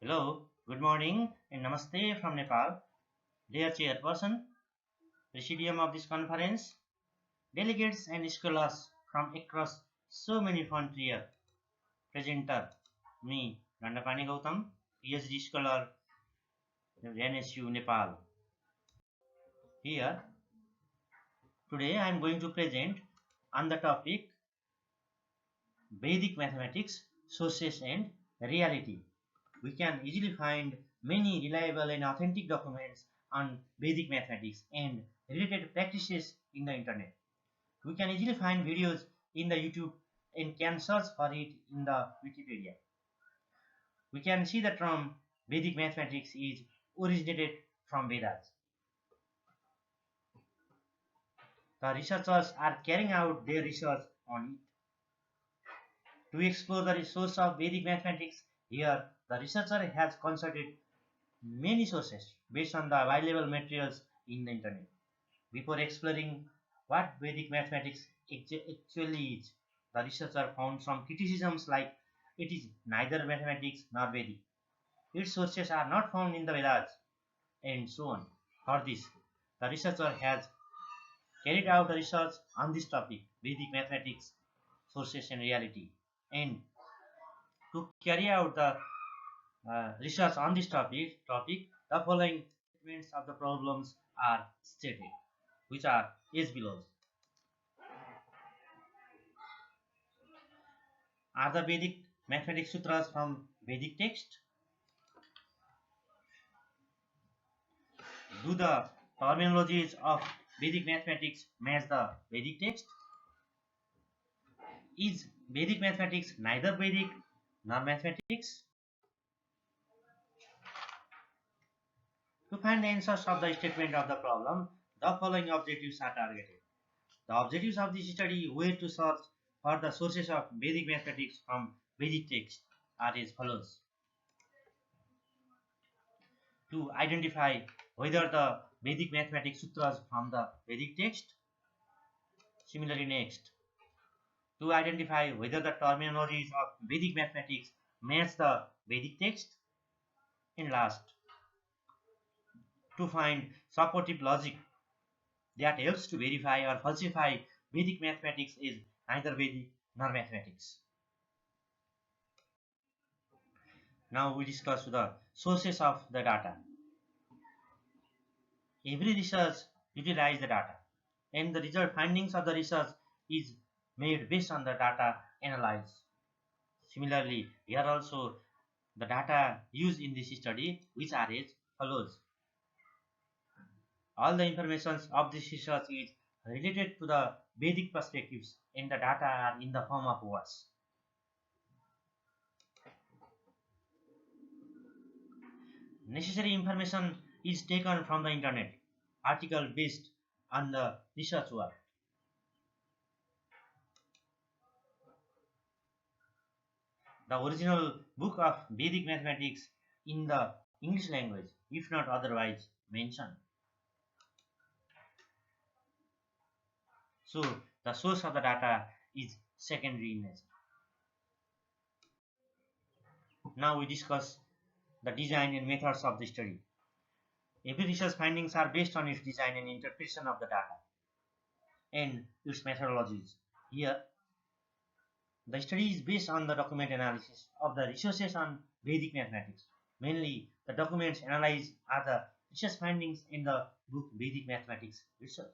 Hello, good morning and namaste from Nepal. Dear Chairperson, Presidium of this conference, delegates and scholars from across so many frontiers, presenter, me, Dandapani Gautam, PhD scholar, NSU Nepal. Here, today I am going to present on the topic Vedic mathematics, sources and reality. We can easily find many reliable and authentic documents on Vedic mathematics and related practices in the internet. We can easily find videos in the YouTube and can search for it in the Wikipedia. We can see the term Vedic mathematics is originated from Vedas. The researchers are carrying out their research on it. To explore the source of Vedic mathematics, here the researcher has consulted many sources based on the available materials in the internet. Before exploring what Vedic mathematics actually is, the researcher found some criticisms like it is neither mathematics nor Vedic. Its sources are not found in the Vedas, and so on. For this, the researcher has carried out a research on this topic, Vedic mathematics, sources and reality. And to carry out the research on this topic, the following statements of the problems are stated, which are as below. Are the Vedic mathematics sutras from Vedic text? Do the terminologies of Vedic mathematics match the Vedic text? Is Vedic mathematics neither Vedic nor mathematics? To find the answers of the statement of the problem, the following objectives are targeted. The objectives of this study were to search for the sources of Vedic mathematics from Vedic text are as follows. To identify whether the Vedic mathematics sutras from the Vedic text. Similarly, next, to identify whether the terminologies of Vedic mathematics match the Vedic text. And last, to find supportive logic that helps to verify or falsify Vedic mathematics is neither Vedic nor mathematics. Now we discuss the sources of the data. Every research utilizes the data, and the result findings of the research is made based on the data analyzed. Similarly, here also the data used in this study, which are as follows. All the information of this research is related to the Vedic perspectives, and the data are in the form of words. Necessary information is taken from the internet, article based on the research work. The original book of Vedic mathematics in the English language, if not otherwise mentioned. So the source of the data is secondary in nature. Now we discuss the design and methods of the study. Every research findings are based on its design and interpretation of the data and its methodologies. Here, the study is based on the document analysis of the resources on Vedic mathematics. Mainly, the documents analyzed are the research findings in the book Vedic Mathematics Research.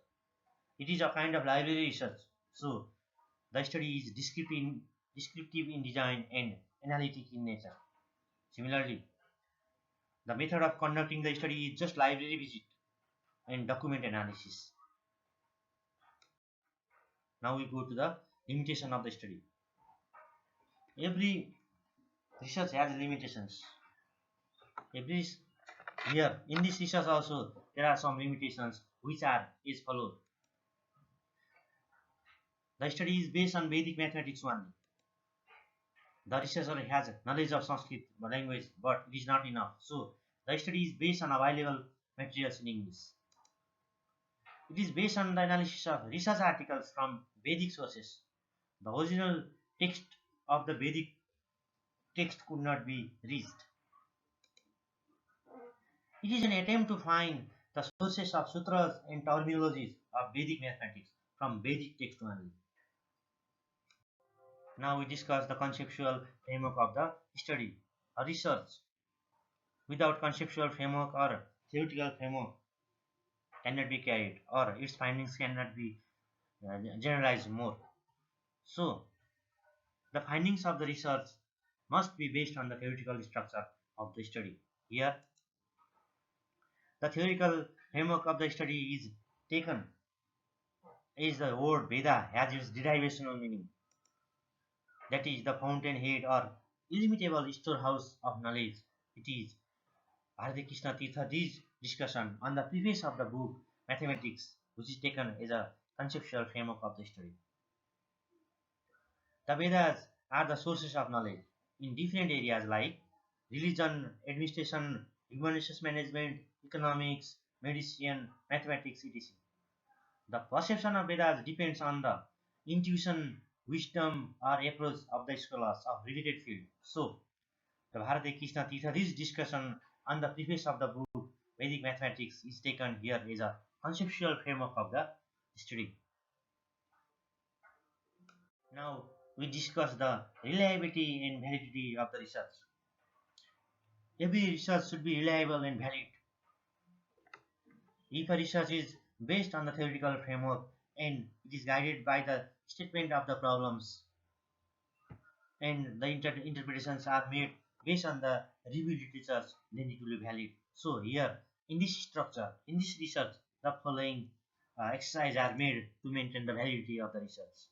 It is a kind of library research, so the study is descriptive in design and analytic in nature. Similarly, the method of conducting the study is just library visit and document analysis. Now we go to the limitation of the study. Every research has limitations. Here in this research also there are some limitations which are as follows. The study is based on Vedic mathematics only. The researcher has knowledge of Sanskrit language, but it is not enough. So the study is based on available materials in English. It is based on the analysis of research articles from Vedic sources. The original text of the Vedic text could not be reached. It is an attempt to find the sources of sutras and terminologies of Vedic mathematics from Vedic text only. Now we discuss the conceptual framework of the study. A research without conceptual framework or theoretical framework cannot be carried, or its findings cannot be generalized more. So, the findings of the research must be based on the theoretical structure of the study. Here, the theoretical framework of the study is taken as the word Veda has its derivational meaning, that is, the fountainhead or illimitable storehouse of knowledge. It is Bharati Krishna Tirthaji's discussion on the preface of the book Mathematics, which is taken as a conceptual framework of the study. The Vedas are the sources of knowledge in different areas like religion, administration, human resource management, economics, medicine, mathematics, etc. The perception of Vedas depends on the intuition, wisdom, or approach of the scholars of related field. So, the Bharati Krishna Tirthaji's discussion on the preface of the book Vedic Mathematics is taken here as a conceptual framework of the study. Now we discuss the reliability and validity of the research. Every research should be reliable and valid. If a research is based on the theoretical framework and it is guided by the statement of the problems and the interpretations are made based on the reviewed literature, then it will be valid. So here in this structure, in this research, the following exercises are made to maintain the validity of the research.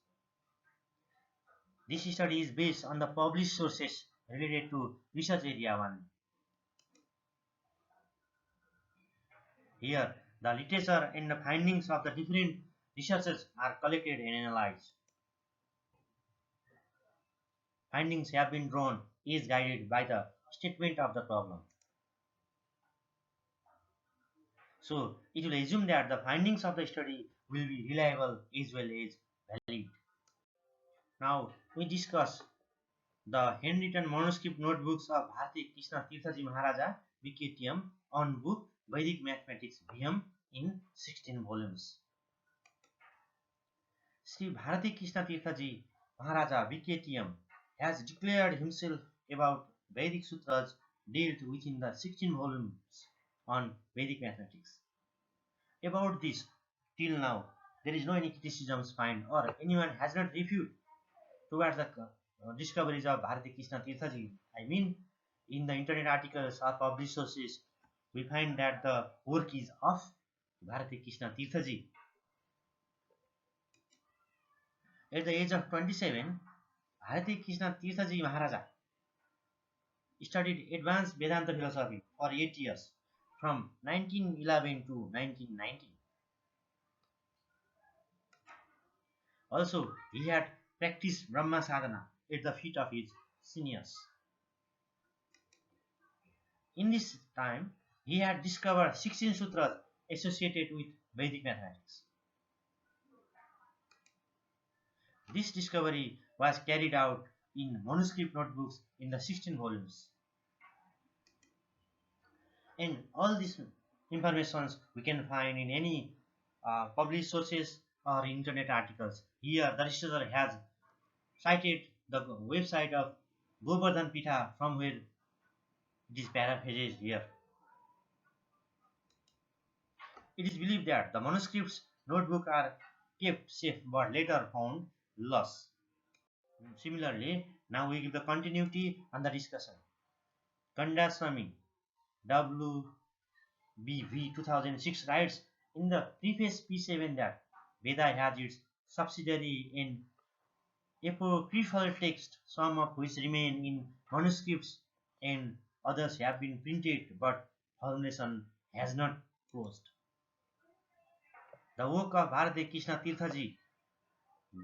This study is based on the published sources related to research area 1. Here, the literature and the findings of the different researchers are collected and analyzed. Findings have been drawn is guided by the statement of the problem. So, it will assume that the findings of the study will be reliable as well as valid. Now, we discuss the handwritten manuscript notebooks of Bharati Krishna Tirthaji Maharaja BKTM on book Vedic Mathematics VM in 16 volumes. Sri Bharati Krishna Tirthaji Maharaja BKTM has declared himself about Vedic Sutras dealt within the 16 volumes on Vedic mathematics. About this, till now, there is no any criticisms found or anyone has not refuted towards the discoveries of Bharati Krishna Tirthaji. I mean, in the internet articles or published sources, we find that the work is of Bharati Krishna Tirthaji. At the age of 27, Bharati Krishna Tirthaji Maharaja studied advanced Vedanta philosophy for 8 years from 1911 to 1919. Also, he had practiced Brahma Sadhana at the feet of his seniors. In this time, he had discovered 16 sutras associated with Vedic mathematics. This discovery was carried out in manuscript notebooks in the 16 volumes. And all these informations we can find in any published sources or internet articles. Here, the researcher has cited the website of Govardhan Pitha from where it is paraphrased here. It is believed that the manuscripts notebook are kept safe but later found lost. Similarly, now we give the continuity on the discussion. Kandaswamy WBV 2006 writes in the preface P7 that Veda has its subsidiary in apocryphal texts, some of which remain in manuscripts and others have been printed but formulation has not closed. The work of Bharati Krishna Tirthaji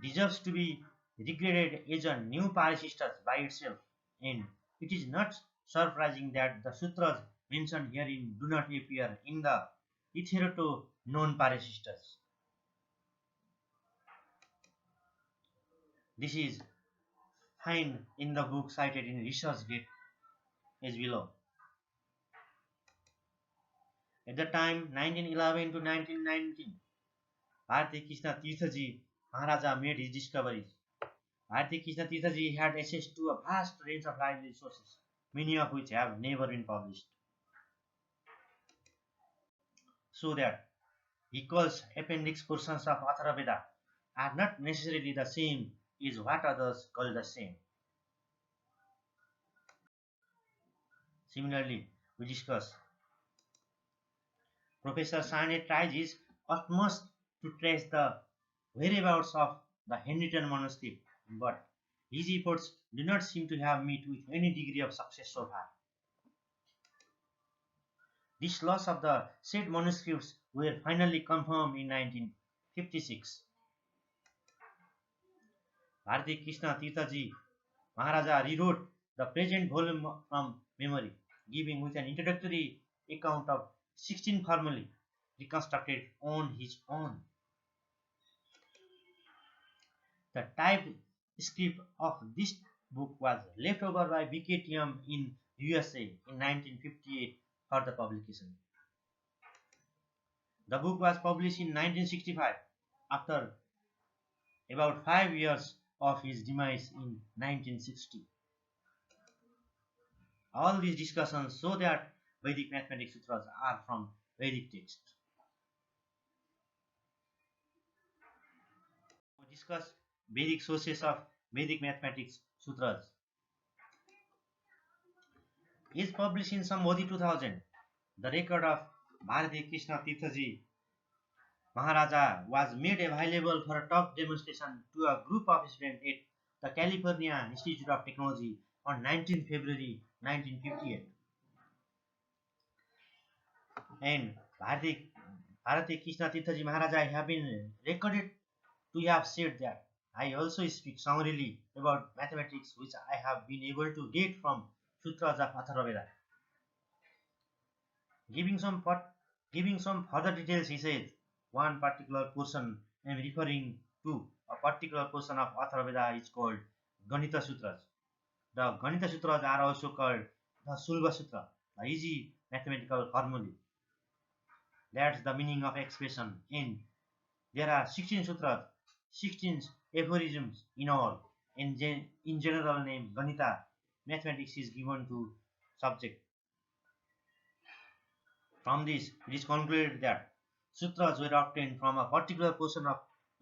deserves to be regarded as a new parasistas by itself, and it is not surprising that the sutras mentioned herein do not appear in the hitherto known parasistas. This is found in the book cited in ResearchGate as below. At the time, 1911 to 1919, Bharati Krishna Tirthaji Maharaja made his discoveries. Bharati Krishna Tirthaji had access to a vast range of library sources, many of which have never been published. So that he calls appendix portions of Atharvaveda are not necessarily the same is what others call the same. Similarly, we discuss Professor Sane tries his utmost to trace the whereabouts of the handwritten manuscript, but his efforts do not seem to have met with any degree of success so far. This loss of the said manuscripts were finally confirmed in 1956. Bharati Krishna Tirthaji Maharaja rewrote the present volume from memory, giving with an introductory account of 16 formally reconstructed on his own. The typed script of this book was left over by BKTM in USA in 1958 for the publication. The book was published in 1965 after about 5 years of his demise in 1960. All these discussions show that Vedic mathematics sutras are from Vedic texts. We discuss Vedic sources of Vedic mathematics sutras. Is published in Sambodhi 2000. The record of Bharati Krishna Tirthaji Maharaja was made available for a talk demonstration to a group of students at the California Institute of Technology on 19 February 1958. And Bharati Krishna Tirthaji Maharaja have been recorded to have said that I also speak summarily about mathematics which I have been able to get from Sutras of Atharvaveda. Giving some further details, he says, one particular portion I am referring to a particular portion of Atharvaveda is called Ganita Sutras. The Ganita Sutras are also called the Sulva Sutra, the easy mathematical formulae. That's the meaning of expression. And there are 16 sutras, 16 aphorisms in all. In general name Ganita, mathematics is given to subject. From this, it is concluded that sutras were obtained from a particular portion of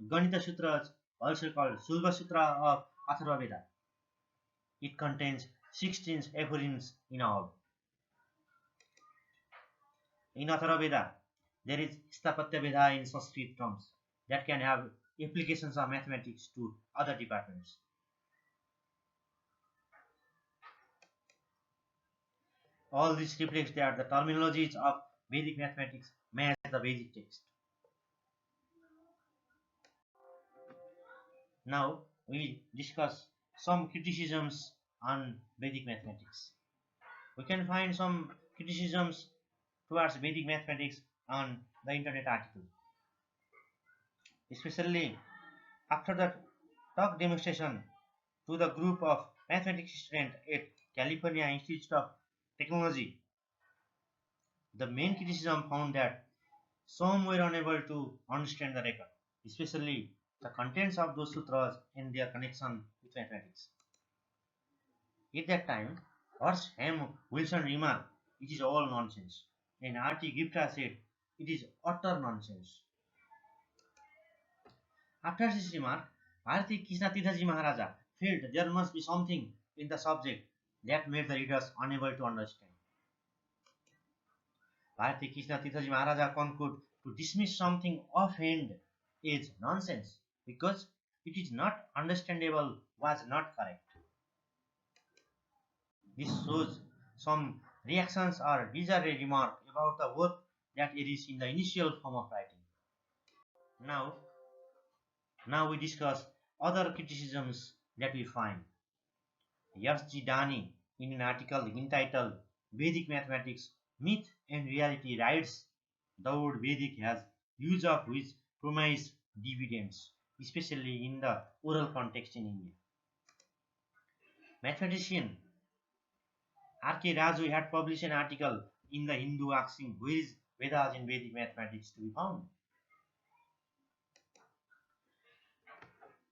Ganita Sutras, also called Sulva Sutra of Atharvaveda. It contains 16 aphorisms in all. In Atharvaveda, there is Sthapatya Veda in Sanskrit terms that can have applications of mathematics to other departments. All this reflects that the terminologies of Vedic mathematics match the Vedic text. Now we discuss some criticisms on Vedic mathematics. We can find some criticisms towards Vedic mathematics on the internet article. Especially after the talk demonstration to the group of mathematics students at California Institute of Technology, the main criticism found that some were unable to understand the record, especially the contents of those sutras and their connection with mathematics. At that time, Horst M. Wilson remarked, "It is all nonsense," and R.T. Gupta said, "It is utter nonsense." After this remark, Bharati Krishna Tirthaji Maharaja felt there must be something in the subject that made the readers unable to understand. Bharati Krishna Tirthaji Maharaja concluded to dismiss something offhand as nonsense because it is not understandable was not correct. This shows some reactions or disarray remark about the work that is in the initial form of writing. Now we discuss other criticisms that we find. Yash Dani, in an article entitled Vedic Mathematics, Myth and Reality, writes, the word Vedic has use of which promise dividends, especially in the oral context in India. Mathematician R.K. Raju had published an article in the Hindu asking where is Vedas in Vedic mathematics to be found.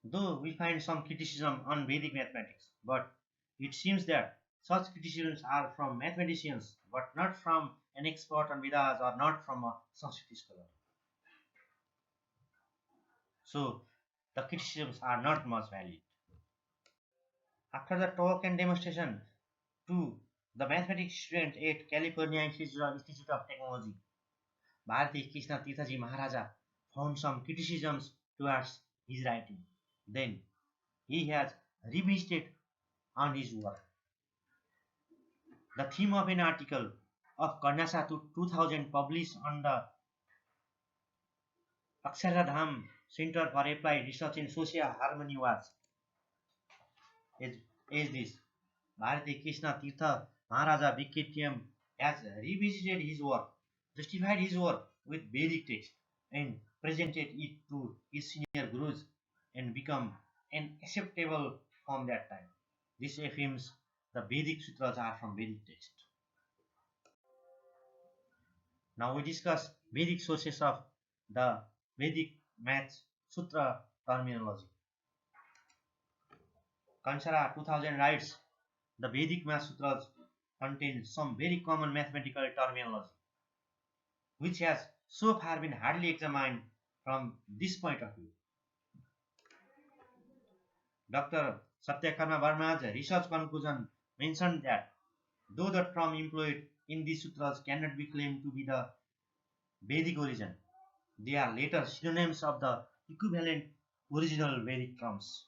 Though we find some criticism on Vedic mathematics, but it seems that such criticisms are from mathematicians, but not from an expert on Vedas or not from a Sanskrit scholar. So the criticisms are not much valid. After the talk and demonstration to the mathematics student at California Institute of Technology, Bharati Krishna Tirthaji Maharaja found some criticisms towards his writing. Then he has revisited on his work. The theme of an article of Karnasatu 2000 published on the Akshardham Center for Applied Research in Social Harmony was is this. Bharati Krishna Tirtha Maharaja BKTM has revisited his work, justified his work with Vedic text, and presented it to his senior gurus and become an acceptable from that time. This affirms the Vedic sutras are from Vedic text. Now we discuss Vedic sources of the Vedic math sutra terminology. Kansara 2000 writes, the Vedic math sutras contain some very common mathematical terminology, which has so far been hardly examined from this point of view. Dr. Satyakarma Verma's research conclusion mentioned that though the term employed in these sutras cannot be claimed to be the Vedic origin, they are later synonyms of the equivalent original Vedic terms.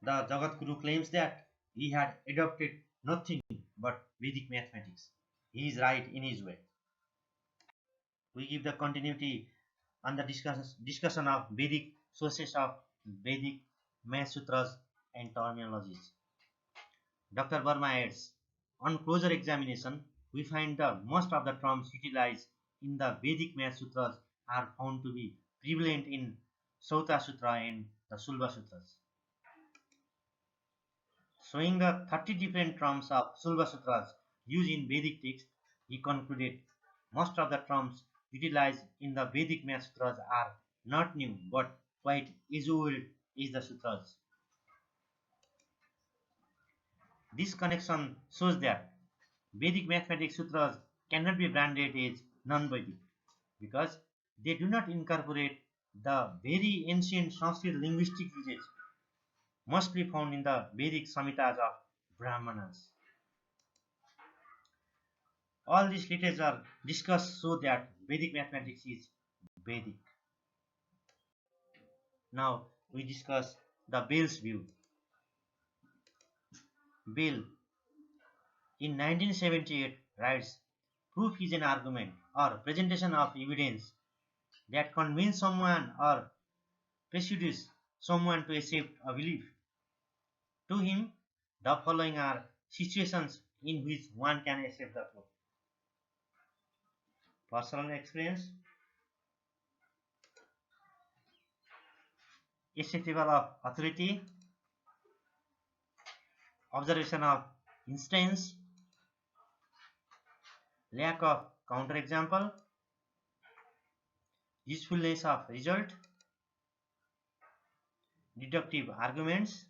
The Jagadguru claims that he had adopted nothing but Vedic mathematics. He is right in his way. We give the continuity on the discussion of Vedic sources of Vedic math sutras and terminologies. Dr. Verma adds, on closer examination, we find that most of the terms utilized in the Vedic math sutras are found to be prevalent in Sauta Sutra and the Sulba Sutras. Showing the 30 different terms of Sulba Sutras used in Vedic text, he concluded most of the terms utilized in the Vedic math sutras are not new but quite as old as the sutras. This connection shows that Vedic mathematics sutras cannot be branded as non-Vedic because they do not incorporate the very ancient Sanskrit linguistic usage mostly found in the Vedic Samhitas of Brahmanas. All these literature discuss so that Vedic mathematics is Vedic. Now we discuss the Bell's view. Bell in 1978 writes, proof is an argument or presentation of evidence that convince someone or persuades someone to accept a belief. To him, the following are situations in which one can accept the truth. Personal experience, acceptable of authority, observation of instance, lack of counterexample, usefulness of result, deductive arguments.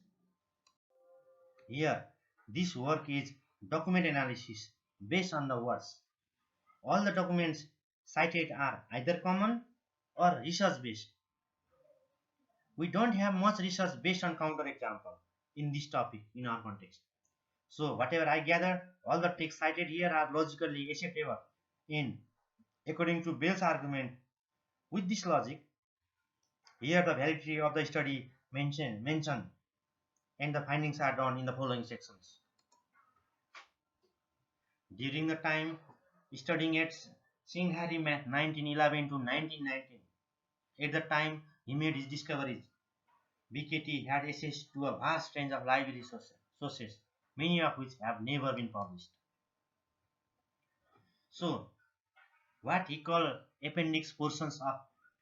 Here, this work is document analysis based on the words. All the documents cited are either common or research based. We don't have much research based on counterexample in this topic in our context. So whatever I gather, all the texts cited here are logically acceptable in according to Bell's argument. With this logic, here the validity of the study mentioned and the findings are done in the following sections. During the time studying at Singhari Math 1911 to 1919, at the time he made his discoveries, BKT had access to a vast range of library sources, many of which have never been published. So, what he called appendix portions of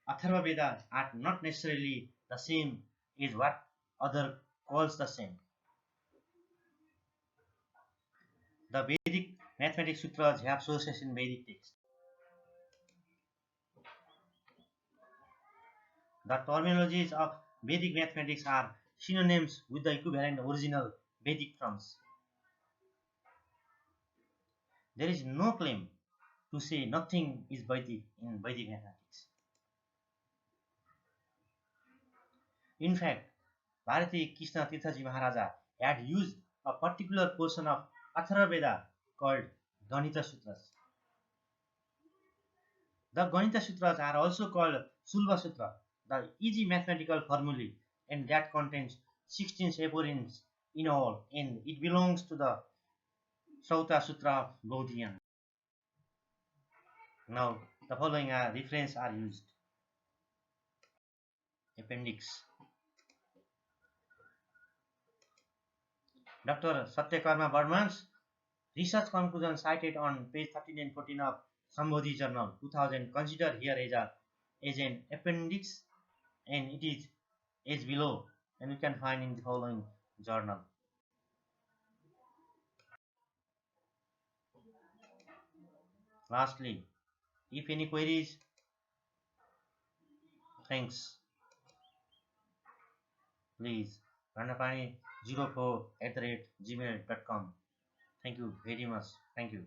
Atharva Veda are not necessarily the same as what other calls the same. The Vedic mathematics sutras have sources in Vedic texts. The terminologies of Vedic mathematics are synonyms with the equivalent original Vedic terms. There is no claim to say nothing is Vedic in Vedic mathematics. In fact, Bharati Krishna Tirthaji Maharaja had used a particular portion of Atharvaveda called Ganita Sutras. The Ganita Sutras are also called Sulva Sutra, the easy mathematical formulae, and that contains 16 seporenes in all, and it belongs to the Sauta Sutra of Bodhian. Now, the following references are used. Appendix. Dr. Satyakarma Burman's research conclusion cited on page 13 and 14 of Sambodhi Journal 2000 considered here as an appendix, and it is as below, and you can find in the following journal. Lastly, if any queries, thanks. Please, Randapani04@gmail.com. Thank you very much. Thank you.